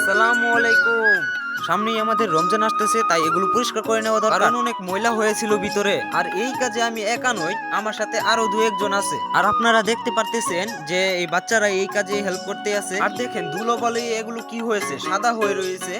আসসালামু আলাইকুম। সামনেই আমাদের রমজান আসতেছে, তাই এগুলো পরিষ্কার করে নেওয়া দরকার, কারণ অনেক ময়লা হয়েছিল ভিতরে। আর এই কাজে আমি একা নই, আমার সাথে আরো দু একজন আছে। আর আপনারা দেখতে পারতেছেন যে এই বাচ্চারা এই কাজে হেল্প করতে আছে। আর দেখেন ধুলোবালি এগুলো কি হয়েছে, সাদা হয়ে রয়েছে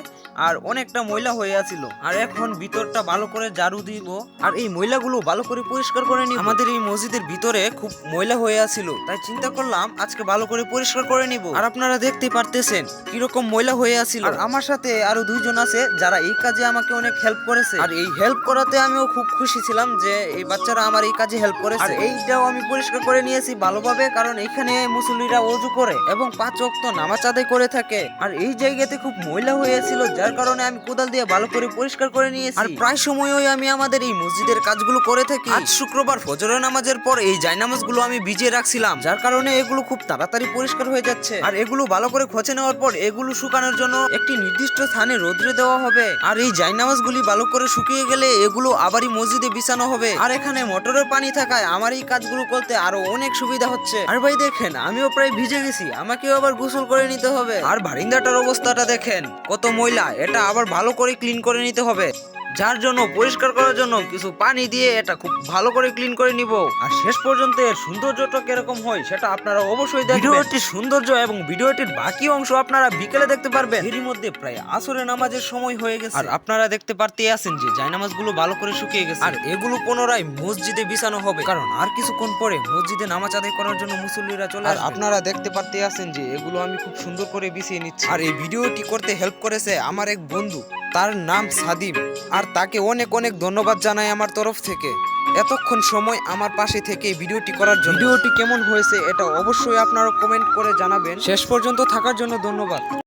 আর অনেকটা ময়লা হয়ে আছিল। আর এখন ভিতরটা ভালো করে ঝাড়ু দিব আর এই ময়লাগুলো ভালো করে পরিষ্কার করে নিব। আমাদের এই মসজিদের ভিতরে খুব ময়লা হয়ে আছিল, তাই চিন্তা করলাম আজকে ভালো করে পরিষ্কার করে নিব। আর আপনারা দেখতে পারতেছেন কিরকম ময়লা হয়ে আছিল। আর আমার সাথে আরো দুইজন আছে যারা এই কাজে আমাকে অনেক হেল্প করেছে। আর এই হেল্প করাতে আমিও খুব খুশি ছিলাম যে এই বাচ্চারা আমার এই কাজে হেল্প করেছে। আর এইটাও আমি পরিষ্কার করে নিয়েছি ভালোভাবে, কারণ এখানে মুসল্লিরা ওযু করে এবং 5 ওয়াক্ত নামাজ আদায় করে থাকে। আর এই জায়গাতে খুব ময়লা হয়েছিল, যার কারণে আমি কোদাল দিয়ে ভালো করে পরিষ্কার করে নিয়েছি। আর প্রায় সময়ই আমি আমাদের এই মসজিদের কাজগুলো করে থাকি। আজ শুক্রবার ফজরের নামাজের পর এই জায়নামাজগুলো আমি ভিজিয়ে রাখছিলাম, যার কারণে এগুলো খুব তাড়াতাড়ি পরিষ্কার হয়ে যাচ্ছে। আর এগুলো ভালো করে খোঁচে নেওয়ার পর এগুলো শুকানোর জন্য একটি নির্দিষ্ট স্থানে রোদ্রে দেওয়া হবে। আর এই জায়নামাজগুলি ভালো করে শুকিয়ে গেলে এগুলো আবারই মসজিদে বিছানো হবে। আর এখানে মোটরের পানি থাকায় আমার এই কাজগুলো করতে আরো অনেক সুবিধা হচ্ছে। আর ভাই দেখেন আমিও প্রায় ভিজে গেছি, আমাকেও আবার গোসল করে নিতে হবে। আর বারিন্দাটার অবস্থাটা দেখেন কত ময়লা, এটা আবার ভালো করে ক্লিন করে নিতে হবে। যার জন্য পরিষ্কার করার জন্য কিছু পানি দিয়ে এটা খুব ভালো করে ক্লিন করে নিব। আর শেষ পর্যন্ত এর সৌন্দর্যটা কিরকম হয় সেটা আপনারা অবশ্যই দেখবেন। ভিডিওটির সৌন্দর্য এবং ভিডিওটির বাকি অংশ আপনারা বিকেলে দেখতে পারবেন। এরই মধ্যে প্রায় আসরের নামাজের সময় হয়ে গেছে, আর আপনারা দেখতে পারতেই আছেন যে জায়নামাজগুলো ভালো করে শুকিয়ে গেছে। আর এগুলো পুনরায় মসজিদে বিছানো হবে, কারণ আর কিছুক্ষণ পরে মসজিদে নামাজ আদায় করার জন্য মুসল্লিরা চলে আসবে। আর আপনারা দেখতে পারতেই আছেন যে এগুলো আমি খুব সুন্দর করে বিছিয়ে নিচ্ছি। আর এই ভিডিওটি করতে হেল্প করেছে আমার এক বন্ধু, তার নাম সাদিম। আর তাকে অনেক অনেক ধন্যবাদ জানাই আমার তরফ থেকে, এতক্ষণ সময় আমার পাশে থেকে ভিডিওটি করার জন্য। ভিডিওটি কেমন হয়েছে এটা অবশ্যই আপনারা কমেন্ট করে জানাবেন। শেষ পর্যন্ত থাকার জন্য ধন্যবাদ।